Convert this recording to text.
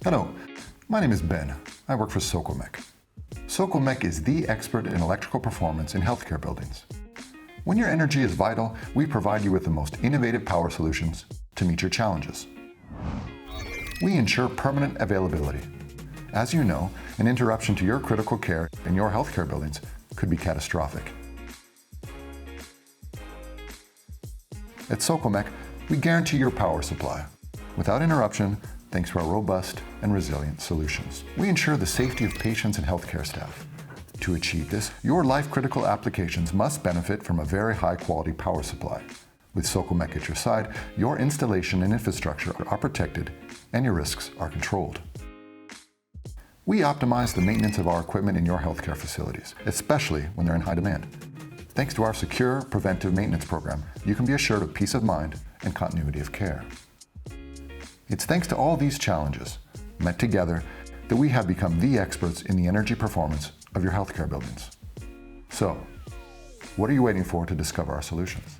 Hello, my name is Ben. I work for Socomec. Socomec is the expert in electrical performance in healthcare buildings. When your energy is vital, we provide you with the most innovative power solutions to meet your challenges. We ensure permanent availability. As you know, an interruption to your critical care in your healthcare buildings could be catastrophic. At Socomec, we guarantee your power supply without interruption, thanks to our robust and resilient solutions. We ensure the safety of patients and healthcare staff. To achieve this, your life-critical applications must benefit from a very high-quality power supply. With Socomec at your side, your installation and infrastructure are protected and your risks are controlled. We optimize the maintenance of our equipment in your healthcare facilities, especially when they're in high demand. Thanks to our secure preventive maintenance program, you can be assured of peace of mind and continuity of care. It's thanks to all these challenges, met together, that we have become the experts in the energy performance of your healthcare buildings. So, what are you waiting for to discover our solutions?